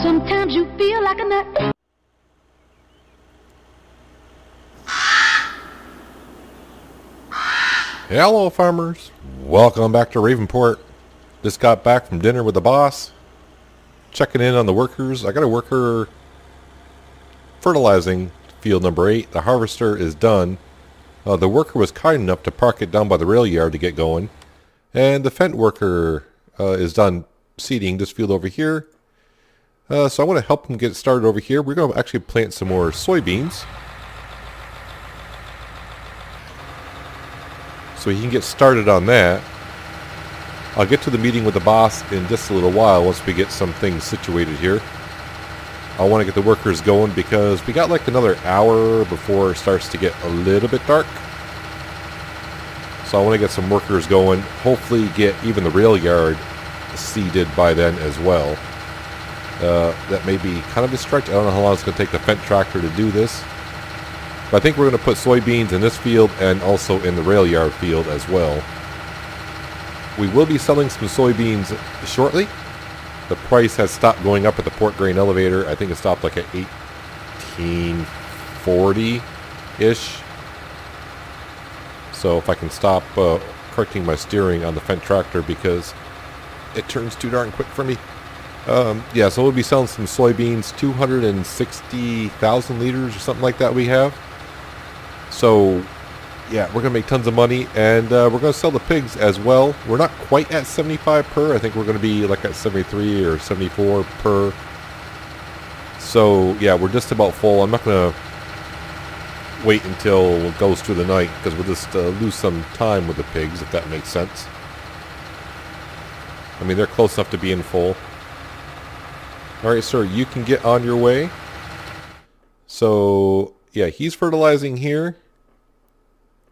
Sometimes you feel like a nut. Hello farmers, welcome back to Ravenport. Just got back from dinner with the boss, checking in on the workers. I got a worker fertilizing field number 8. The harvester is done. The worker was kind enough to park it down by the rail yard to get going, and the Fent worker is done seeding this field over here. So I want to help him get started over here. We're going to actually plant some more soybeans so he can get started on that. I'll get to the meeting with the boss in just a little while once we get some things situated here. I want to get the workers going because we got like another hour before it starts to get a little bit dark. So I want to get some workers going. Hopefully get even the rail yard seeded by then as well. That may be kind of a stretch. I don't know how long it's going to take the Fent tractor to do this. But I think we're going to put soybeans in this field and also in the rail yard field as well. We will be selling some soybeans shortly. The price has stopped going up at the port grain elevator. I think it stopped like at 1840-ish. So if I can stop correcting my steering on the Fent tractor because it turns too darn quick for me. Yeah, so we'll be selling some soybeans, 260,000 liters or something like that we have. So yeah, we're going to make tons of money, and we're going to sell the pigs as well. We're not quite at 75 per. I think we're going to be like at 73 or 74 per. So yeah, we're just about full. I'm not going to wait until it goes through the night because we'll just lose some time with the pigs, if that makes sense. I mean, they're close enough to being full. Alright, sir, you can get on your way. So yeah, he's fertilizing here.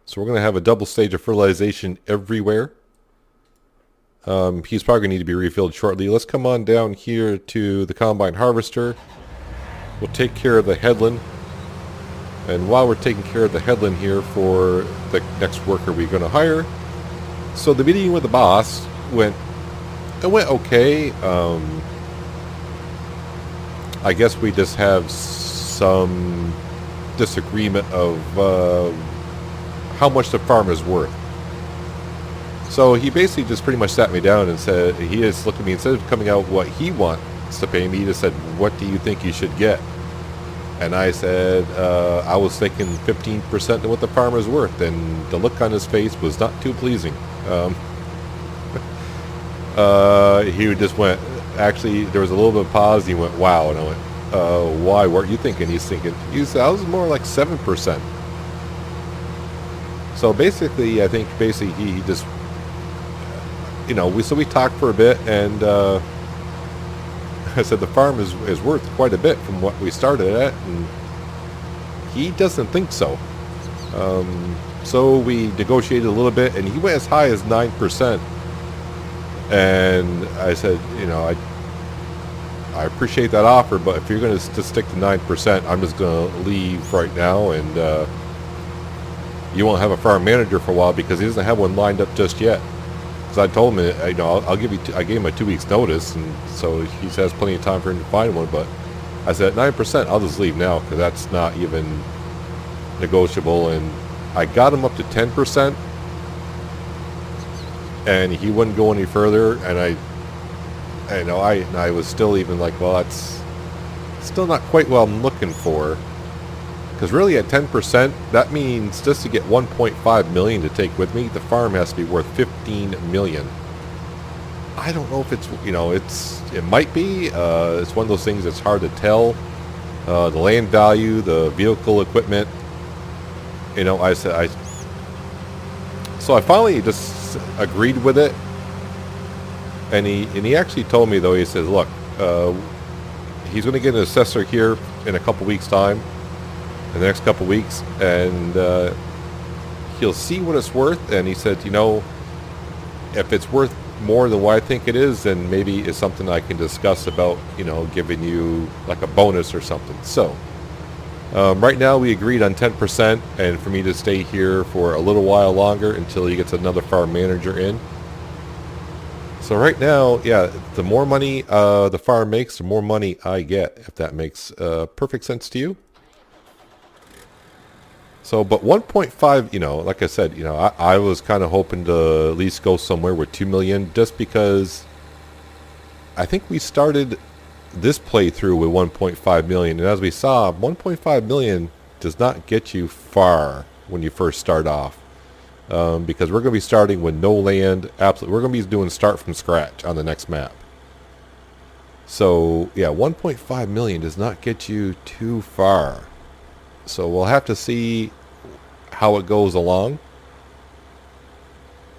So we're going to have a double stage of fertilization everywhere. He's probably going to need to be refilled shortly. Let's come on down here to the combine harvester. We'll take care of the headland. And while we're taking care of the headland here for the next worker we're going to hire. So the meeting with the boss went okay. I guess we just have some disagreement of how much the farm is worth. So he basically just pretty much sat me down and said, he just looked at me, instead of coming out what he wants to pay me, he just said, what do you think you should get? And I said, I was thinking 15% of what the farm is worth, and the look on his face was not too pleasing. He just went, actually, there was a little bit of pause, he went, wow, and I went, why, what are you thinking? He said, I was more like 7%. So basically, I think he just, you know, we talked for a bit, and I said the farm is worth quite a bit from what we started at, and he doesn't think so. So we negotiated a little bit, and he went as high as 9%. And I said, you know, I appreciate that offer, but if you're going to stick to 9%, I'm just going to leave right now, and you won't have a farm manager for a while because he doesn't have one lined up just yet. Because I told him, you know, I'll give you. I gave him a 2 weeks notice, and so he has plenty of time for him to find one. But I said at 9%, I'll just leave now because that's not even negotiable. And I got him up to 10%, and he wouldn't go any further. And I was still even like, well, that's still not quite what I'm looking for. Because really at 10%, that means just to get 1.5 million to take with me, the farm has to be worth 15 million. I don't know if it's, you know, it might be. It's one of those things that's hard to tell. The land value, the vehicle equipment. You know, so I finally just agreed with it. And he actually told me, though, he says, look, he's going to get an assessor here in a couple weeks' time, in the next couple weeks, and he'll see what it's worth. And he said, you know, if it's worth more than what I think it is, then maybe it's something I can discuss about, you know, giving you like a bonus or something. So right now we agreed on 10%, and for me to stay here for a little while longer until he gets another farm manager in. So right now, yeah, the more money the farm makes, the more money I get, if that makes perfect sense to you. So, but 1.5, like I said, I was kind of hoping to at least go somewhere with 2 million just because I think we started this playthrough with 1.5 million. And as we saw, 1.5 million does not get you far when you first start off. Because we're going to be starting with no land. Absolutely, we're going to be doing start from scratch on the next map. So, yeah, 1.5 million does not get you too far. So we'll have to see how it goes along.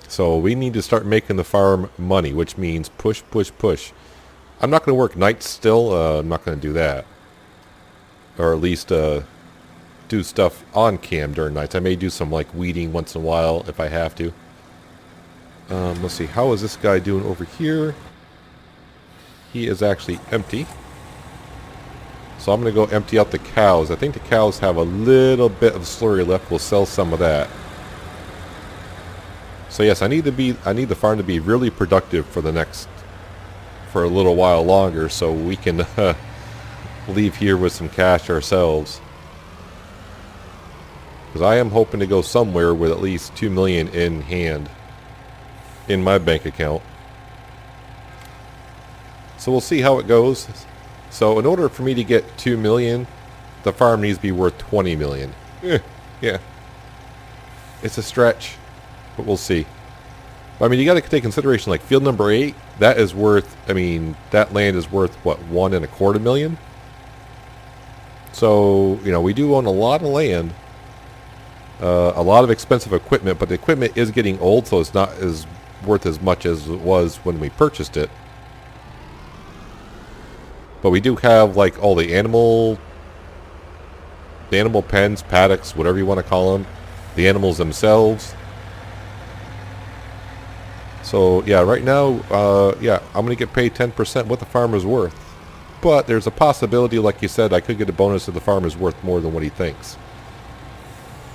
So we need to start making the farm money, which means push, push, push. I'm not going to work nights still. I'm not going to do that. Or at least do stuff on cam during nights. I may do some like weeding once in a while if I have to. Let's see. How is this guy doing over here? He is actually empty. So I'm going to go empty out the cows. I think the cows have a little bit of slurry left. We'll sell some of that. So yes, I need the farm to be really productive for a little while longer, so we can leave here with some cash ourselves. Because I am hoping to go somewhere with at least 2 million in hand in my bank account. So we'll see how it goes. So in order for me to get 2 million, the farm needs to be worth 20 million. Yeah. It's a stretch, but we'll see. I mean, you got to take consideration, like field number 8, that is worth, that land is worth, what, 1.25 million? So, we do own a lot of land, a lot of expensive equipment, but the equipment is getting old, so it's not as worth as much as it was when we purchased it. But we do have, like, all the animal pens, paddocks, whatever you want to call them, the animals themselves. So, yeah, right now, I'm going to get paid 10% what the farmer's worth. But there's a possibility, like you said, I could get a bonus if the farmer's worth more than what he thinks.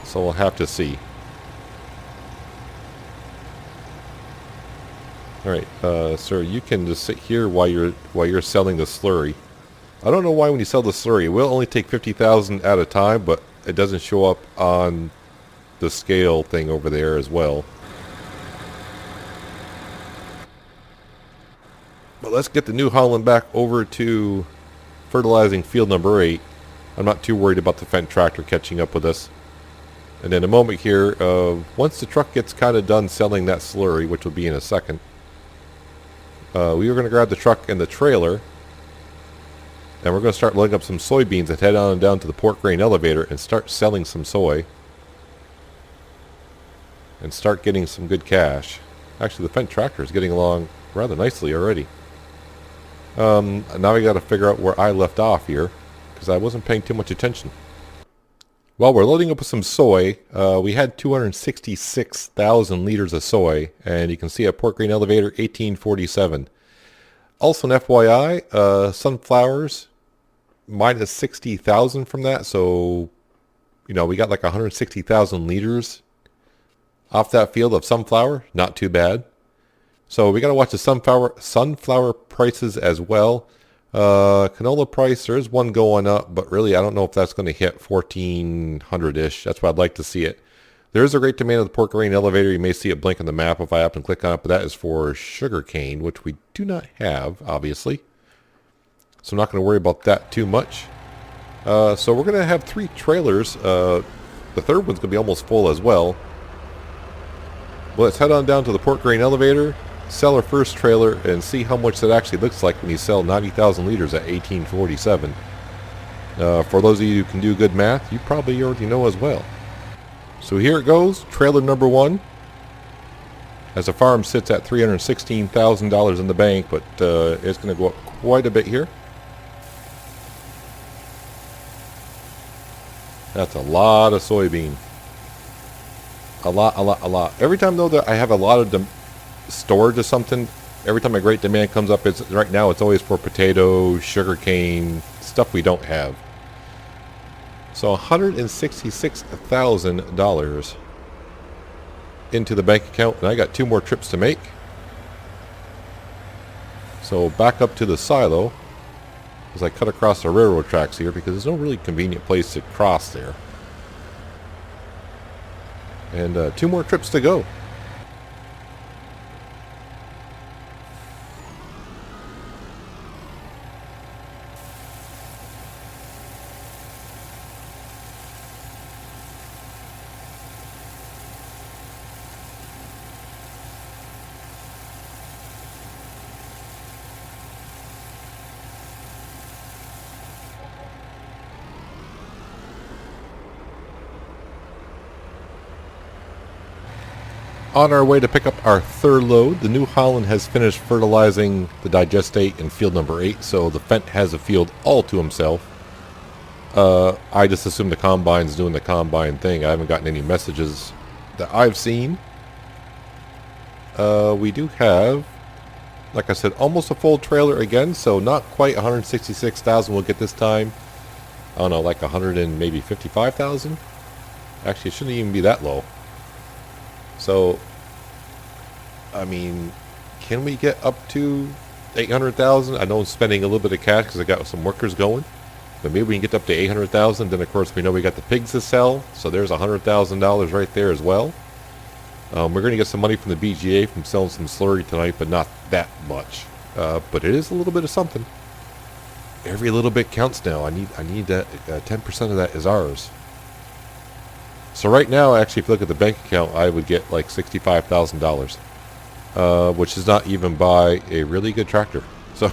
So we'll have to see. Alright, sir, you can just sit here while you're selling the slurry. I don't know why when you sell the slurry, it will only take 50,000 at a time, but it doesn't show up on the scale thing over there as well. But let's get the New Holland back over to fertilizing field number 8. I'm not too worried about the Fendt tractor catching up with us. And in a moment here, once the truck gets kind of done selling that slurry, which will be in a second, we are going to grab the truck and the trailer, and we're going to start loading up some soybeans and head on down to the pork grain elevator and start selling some soy. And start getting some good cash. Actually, the Fendt tractor is getting along rather nicely already. Now we got to figure out where I left off here, because I wasn't paying too much attention. While we're loading up with some soy, we had 266,000 liters of soy, and you can see at Port Grain Elevator 1847. Also an FYI, sunflowers minus 60,000 from that, so we got like 160,000 liters off that field of sunflower. Not too bad. So we got to watch the sunflower prices as well. Canola price, there is one going up, but really I don't know if that's going to hit 1,400-ish. That's what I'd like to see it. There is a great demand of the pork grain elevator. You may see it blink on the map if I happen to click on it, but that is for sugarcane, which we do not have, obviously. So I'm not going to worry about that too much. So we're going to have 3 trailers. The third one's going to be almost full as well. Well, let's head on down to the pork grain elevator, sell our first trailer, and see how much that actually looks like when you sell 90,000 liters at 1847. For those of you who can do good math, you probably already know as well. So here it goes, trailer number 1. As the farm sits at $316,000 in the bank, but it's going to go up quite a bit here. That's a lot of soybean. A lot. Every time though that I have a lot of storage of something, every time a great demand comes up, right now it's always for potatoes, sugarcane, stuff we don't have. So $166,000 into the bank account, and I got 2 more trips to make. So back up to the silo as I cut across the railroad tracks here because there's no really convenient place to cross there. And 2 more trips to go. On our way to pick up our 3rd load, the New Holland has finished fertilizing the digestate in field number 8, so the Fent has a field all to himself. I just assume the Combine's doing the Combine thing. I haven't gotten any messages that I've seen. We do have, like I said, almost a full trailer again, so not quite 166,000 we'll get this time. I don't know, like 100 and maybe 55,000? Actually, it shouldn't even be that low. So, I mean, can we get up to 800,000? I know I'm spending a little bit of cash because I got some workers going. But maybe we can get up to 800,000. Then, of course, we know we got the pigs to sell. So there's $100,000 right there as well. We're going to get some money from the BGA from selling some slurry tonight, but not that much. But it is a little bit of something. Every little bit counts now. I need that. 10% of that is ours. So right now, actually, if you look at the bank account, I would get like $65,000, which does not even buy a really good tractor. So,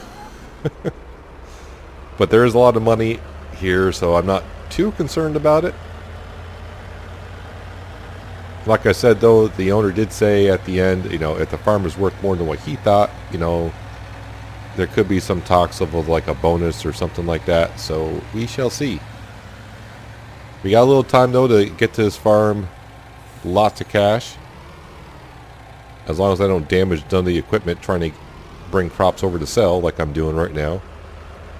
but there is a lot of money here, so I'm not too concerned about it. Like I said, though, the owner did say at the end, you know, if the farm is worth more than what he thought, you know, there could be some talks of like a bonus or something like that. So we shall see. We got a little time, though, to get to this farm. Lots of cash. As long as I don't damage none of the equipment trying to bring crops over to sell like I'm doing right now.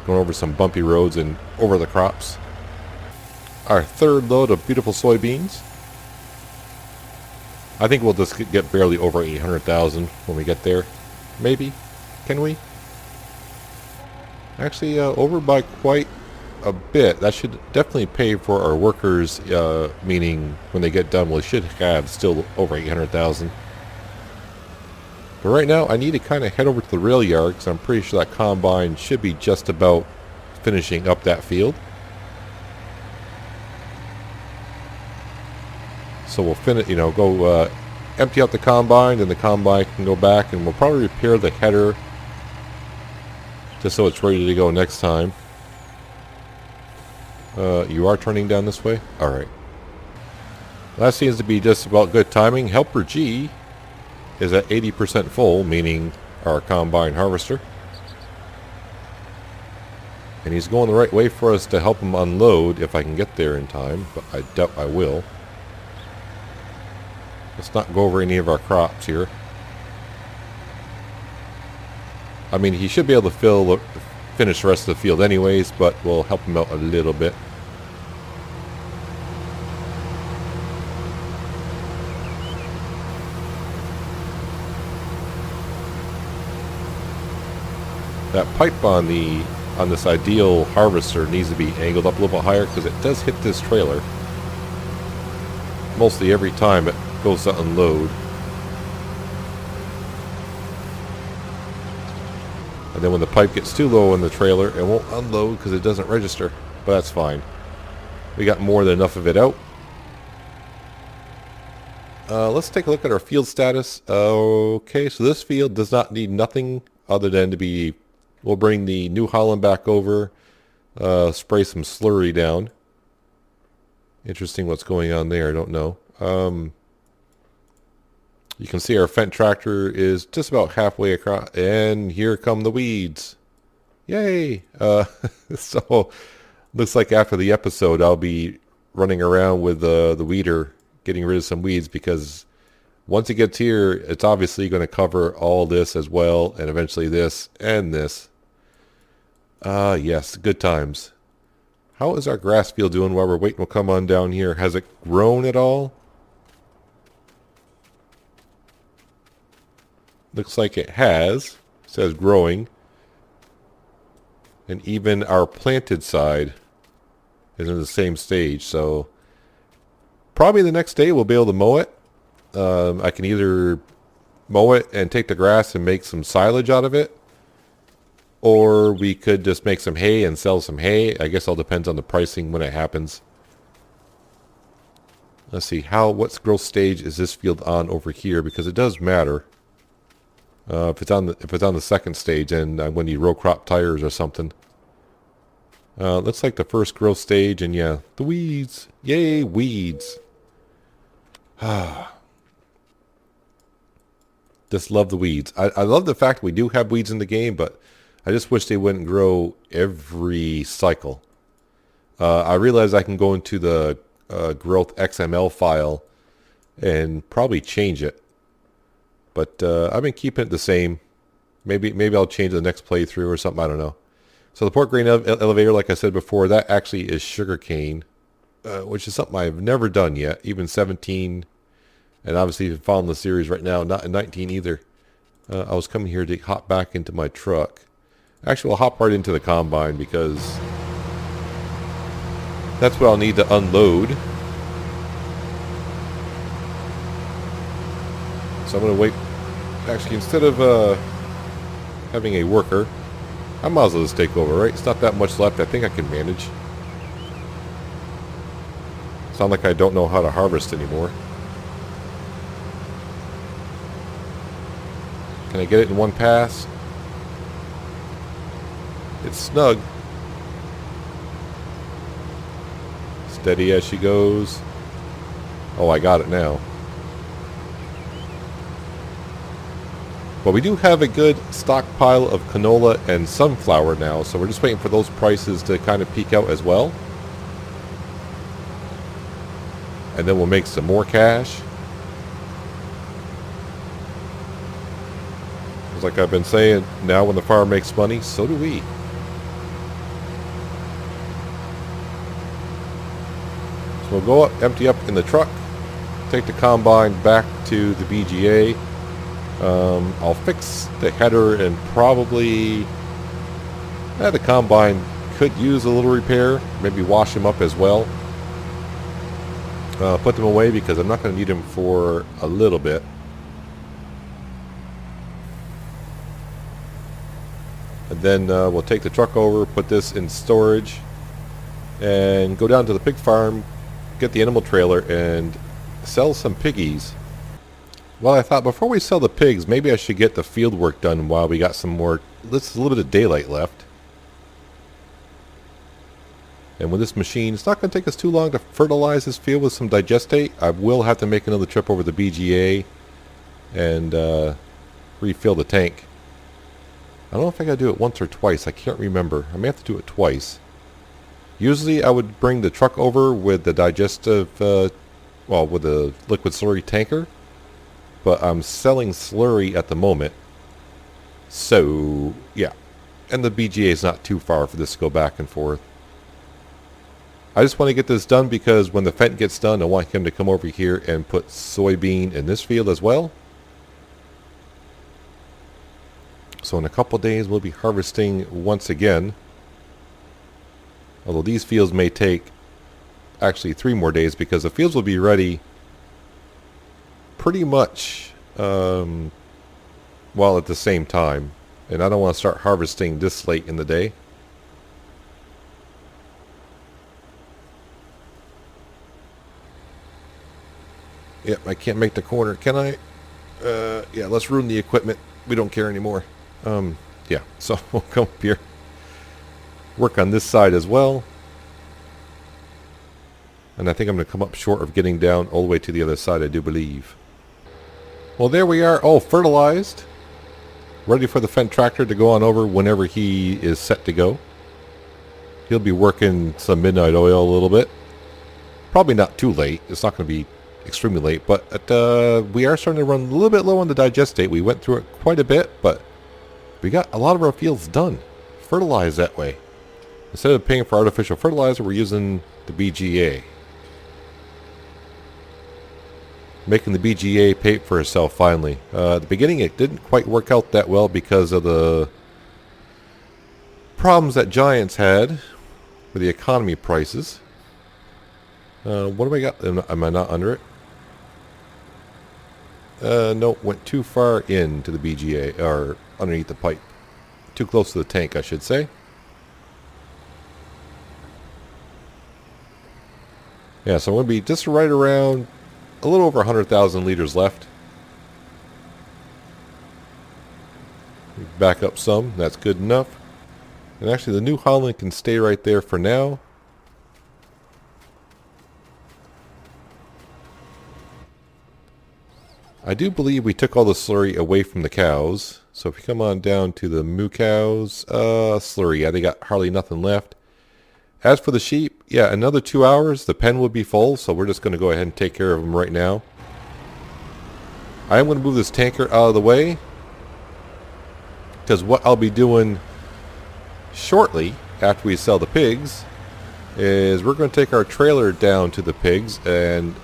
Going over some bumpy roads and over the crops. Our 3rd load of beautiful soybeans. I think we'll just get barely over 800,000 when we get there. Maybe. Can we? Actually, over by quite a bit. That should definitely pay for our workers, meaning when they get done, we should have still over 800,000. But right now, I need to kind of head over to the rail yard because I'm pretty sure that combine should be just about finishing up that field. So we'll finish, you know, go empty out the combine, and the combine can go back, and we'll probably repair the header just so it's ready to go next time. You are turning down this way? Alright. That seems to be just about good timing. Helper G is at 80% full, meaning our combine harvester. And he's going the right way for us to help him unload if I can get there in time, but I doubt I will. Let's not go over any of our crops here. I mean, he should be able to finish the rest of the field anyways, but we'll help him out a little bit. That pipe on this ideal harvester needs to be angled up a little bit higher because it does hit this trailer mostly every time it goes to unload. And then when the pipe gets too low in the trailer, it won't unload because it doesn't register. But that's fine. We got more than enough of it out. Let's take a look at our field status. Okay, so this field does not need nothing other than to be... We'll bring the New Holland back over, spray some slurry down. Interesting what's going on there, I don't know. You can see our Fendt tractor is just about halfway across, and here come the weeds. Yay! So, looks like after the episode I'll be running around with the weeder, getting rid of some weeds, because once it gets here, it's obviously going to cover all this as well, and eventually this and this. Yes, good times. How is our grass field doing while we're waiting? We'll come on down here. Has it grown at all? Looks like it has. It says growing. And even our planted side is in the same stage. So probably the next day we'll be able to mow it. I can either mow it and take the grass and make some silage out of it, or we could just make some hay and sell some hay. I guess all depends on the pricing when it happens. Let's see, what growth stage is this field on over here? Because it does matter. If it's on the second stage, and I'm going to need row crop tires or something. Looks like the first growth stage, and yeah, the weeds. Yay, weeds. Just love the weeds. I love the fact we do have weeds in the game, but I just wish they wouldn't grow every cycle. I realize I can go into the growth XML file and probably change it. But I've been keeping it the same. Maybe I'll change the next playthrough or something. I don't know. So the port grain elevator, like I said before, that actually is sugarcane, which is something I've never done yet. Even 17, and obviously if you're following the series right now, not in 19 either. I was coming here to hop back into my truck. Actually, I'll hop right into the combine because that's what I'll need to unload. So I'm going to wait. Actually, instead of having a worker, I might as well just take over, right? It's not that much left. I think I can manage. Sound like I don't know how to harvest anymore. Can I get it in one pass? It's snug. Steady as she goes. Oh, I got it now. But we do have a good stockpile of canola and sunflower now, so we're just waiting for those prices to kind of peak out as well. And then we'll make some more cash. Because like I've been saying, now when the farm makes money, so do we. So we'll go up, empty up in the truck, take the combine back to the BGA. I'll fix the header and probably the combine could use a little repair. Maybe wash them up as well. Put them away because I'm not going to need them for a little bit. And then we'll take the truck over, put this in storage, and go down to the pig farm, get the animal trailer, and sell some piggies. Well, I thought before we sell the pigs, maybe I should get the field work done while we got some more, a little bit of daylight left. And with this machine, it's not going to take us too long to fertilize this field with some digestate. I will have to make another trip over the BGA and refill the tank. I don't know if I got to do it once or twice. I can't remember. I may have to do it twice. Usually I would bring the truck over with the digestive, with the liquid slurry tanker. But I'm selling slurry at the moment. So, yeah. And the BGA is not too far for this to go back and forth. I just want to get this done because when the Fent gets done, I want him to come over here and put soybean in this field as well. So in a couple days, we'll be harvesting once again. Although these fields may take actually 3 more days because the fields will be ready pretty much at the same time, and I don't want to start harvesting this late in the day. Yep, I can't make the corner, can I? Yeah, let's ruin the equipment. We don't care anymore. Yeah, so we'll come up here, work on this side as well, and I think I'm going to come up short of getting down all the way to the other side, I do believe. Well, there we are, all fertilized. Ready for the Fent tractor to go on over whenever he is set to go. He'll be working some midnight oil a little bit. Probably not too late. It's not going to be extremely late, but we are starting to run a little bit low on the digestate. We went through it quite a bit, but we got a lot of our fields done. Fertilized that way. Instead of paying for artificial fertilizer, we're using the BGA. Making the BGA pay for itself finally. At the beginning it didn't quite work out that well because of the problems that Giants had with the economy prices. What do I got? Am I not under it? No, went too far into the BGA, or underneath the pipe. Too close to the tank, I should say. Yeah, so I'm going to be just right around a little over 100,000 liters left. Back up some, that's good enough. And actually the New Holland can stay right there for now. I do believe we took all the slurry away from the cows. So if you come on down to the moo cows, slurry, yeah, they got hardly nothing left. As for the sheep, yeah, another 2 hours, the pen will be full, so we're just going to go ahead and take care of them right now. I am going to move this tanker out of the way, because what I'll be doing shortly, after we sell the pigs, is we're going to take our trailer down to the pigs, and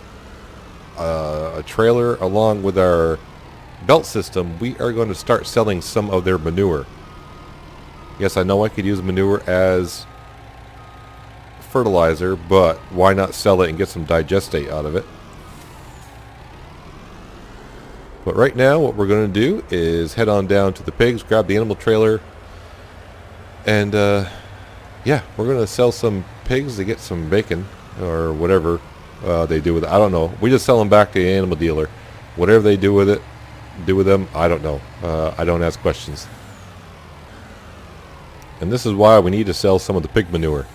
a trailer along with our belt system, we are going to start selling some of their manure. Yes, I know I could use manure as fertilizer, but why not sell it and get some digestate out of it? But right now what we're going to do is head on down to the pigs, grab the animal trailer, and yeah, we're going to sell some pigs to get some bacon or whatever they do with it. I don't know. We just sell them back to the animal dealer. Whatever they do with it, do with them, I don't know. I don't ask questions. And this is why we need to sell some of the pig manure.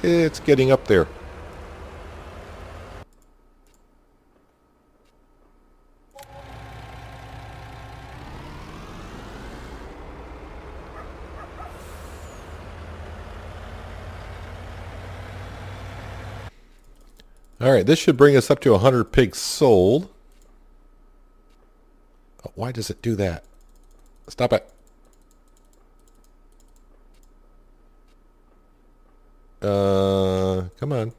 It's getting up there. Alright, this should bring us up to 100 pigs sold. Oh, why does it do that? Stop it. Come on.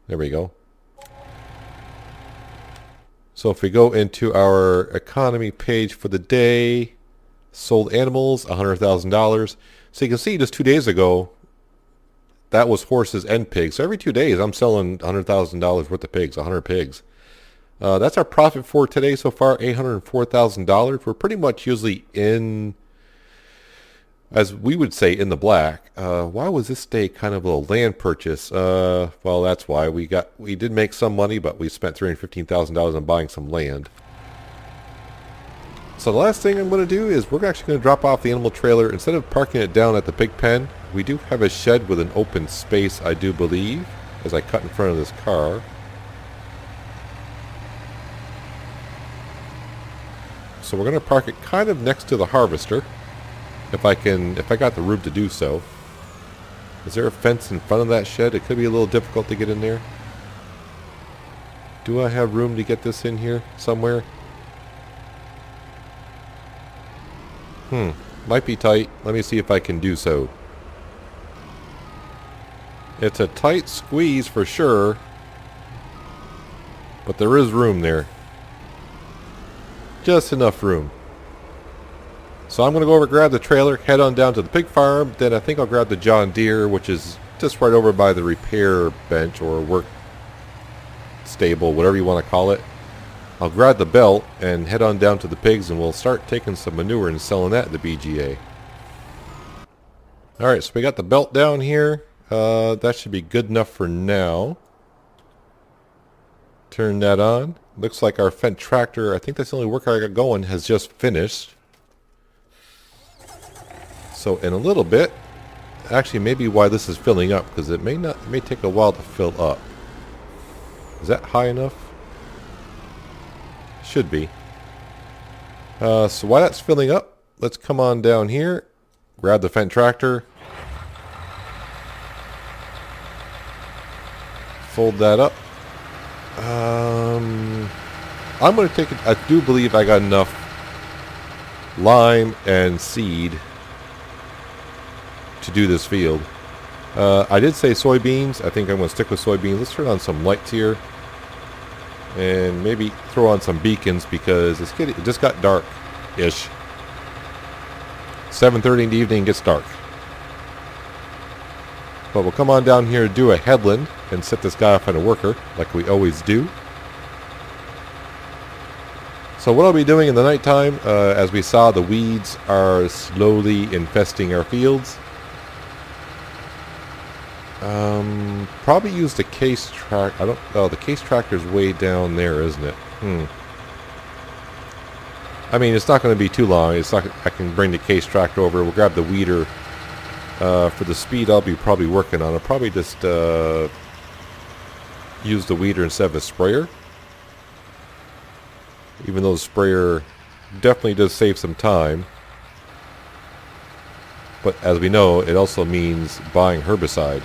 There we go. So if we go into our economy page for the day, sold animals, $100,000. So you can see just 2 days ago, that was horses and pigs. So every 2 days, I'm selling $100,000 worth of pigs, 100 pigs. That's our profit for today so far, $804,000. We're pretty much usually in, as we would say, in the black. Why was this day kind of a land purchase? Well, that's why we did make some money, but we spent $315,000 on buying some land. So the last thing I'm going to do is we're actually going to drop off the animal trailer. Instead of parking it down at the pig pen, we do have a shed with an open space, I do believe, as I cut in front of this car. So we're going to park it kind of next to the harvester. If I got the room to do so. Is there a fence in front of that shed? It could be a little difficult to get in there. Do I have room to get this in here somewhere? Might be tight. Let me see if I can do so. It's a tight squeeze for sure, but there is room there. Just enough room. So I'm going to go over, grab the trailer, head on down to the pig farm. Then I think I'll grab the John Deere, which is just right over by the repair bench or work stable, whatever you want to call it. I'll grab the belt and head on down to the pigs, and we'll start taking some manure and selling that at the BGA. Alright, so we got the belt down here. That should be good enough for now. Turn that on. Looks like our Fendt tractor, I think that's the only work I got going, has just finished. So in a little bit, actually maybe why this is filling up, because it may take a while to fill up. Is that high enough? Should be. So while that's filling up, let's come on down here, grab the Fendt tractor, fold that up. I'm going to take it. I do believe I got enough lime and seed to do this field. I did say soybeans. I think I'm going to stick with soybeans. Let's turn on some lights here. And maybe throw on some beacons because it just got dark-ish. 7:30 in the evening, it gets dark. But we'll come on down here, do a headland, and set this guy off on a worker, like we always do. So what I'll be doing in the nighttime, as we saw, the weeds are slowly infesting our fields. Probably use the case track. The case tractor's way down there, isn't it? I mean, it's not going to be too long. It's not. I can bring the case tractor over. We'll grab the weeder. For the speed I'll be probably working on, I'll probably just use the weeder instead of a sprayer. Even though the sprayer definitely does save some time. But as we know, it also means buying herbicide.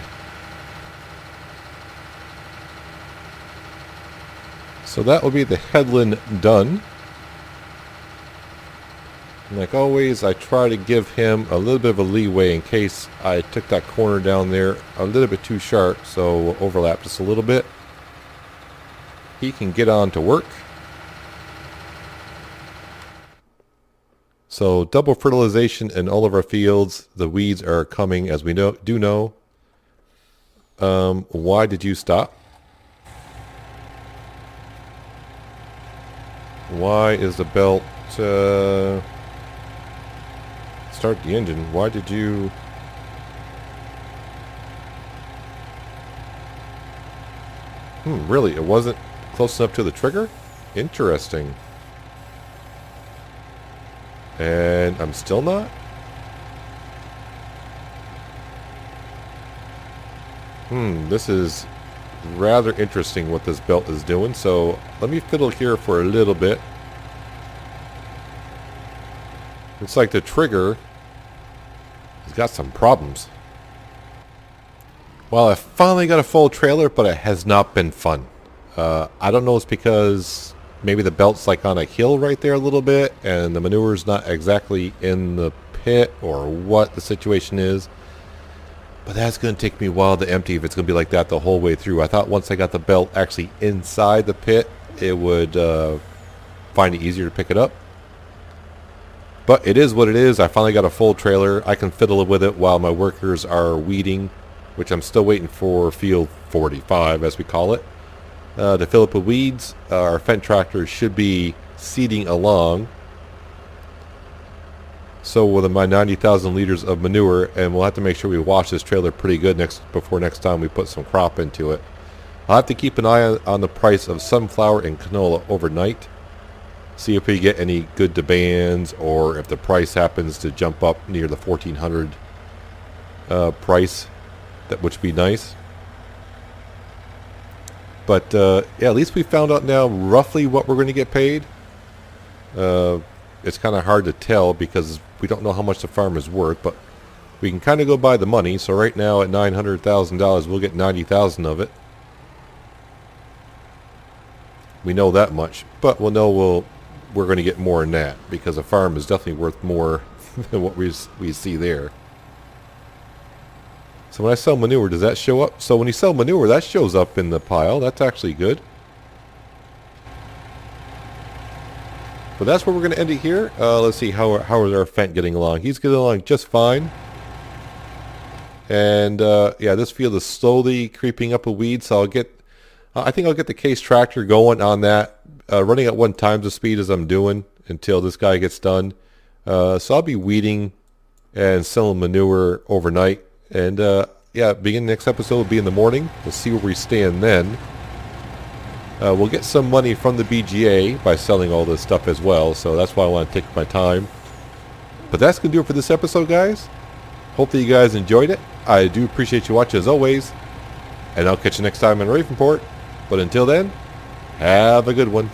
So that will be the headland done. And like always, I try to give him a little bit of a leeway in case I took that corner down there a little bit too sharp, so we'll overlap just a little bit. He can get on to work. So double fertilization in all of our fields. The weeds are coming, as we do know. Why did you stop? Why is the belt... start the engine. Why did you... Really? It wasn't close enough to the trigger? Interesting. And I'm still not? This is rather interesting what this belt is doing. So let me fiddle here for a little bit. Looks like the trigger has got some problems. Well, I finally got a full trailer, but it has not been fun. I don't know if it's because maybe the belt's like on a hill right there a little bit, and the manure's not exactly in the pit, or what the situation is. But that's going to take me a while to empty if it's going to be like that the whole way through. I thought once I got the belt actually inside the pit, it would find it easier to pick it up. But it is what it is. I finally got a full trailer. I can fiddle with it while my workers are weeding, which I'm still waiting for field 45, as we call it, to fill up with weeds. Our Fendt tractor should be seeding along. So with my 90,000 liters of manure, and we'll have to make sure we wash this trailer pretty good before next time we put some crop into it. I'll have to keep an eye on the price of sunflower and canola overnight. See if we get any good demands, or if the price happens to jump up near the 1,400 price, which would be nice. But yeah, at least we found out now roughly what we're going to get paid. It's kind of hard to tell because we don't know how much the farm is worth, but we can kind of go by the money. So right now at $900,000, we'll get 90,000 of it. We know that much, but we'll know we're going to get more than that, because a farm is definitely worth more than what we see there. So when I sell manure, does that show up? So when you sell manure, that shows up in the pile. That's actually good. But that's where we're going to end it here. Let's see, how is our Fendt getting along? He's getting along just fine. And yeah, this field is slowly creeping up a weed, so I think I'll get the case tractor going on that, running at 1 times the speed as I'm doing until this guy gets done. So I'll be weeding and selling manure overnight. And yeah, beginning next episode will be in the morning. We'll see where we stand then. We'll get some money from the BGA by selling all this stuff as well. So that's why I want to take my time. But that's going to do it for this episode, guys. Hope that you guys enjoyed it. I do appreciate you watching as always. And I'll catch you next time on Ravenport. But until then, have a good one.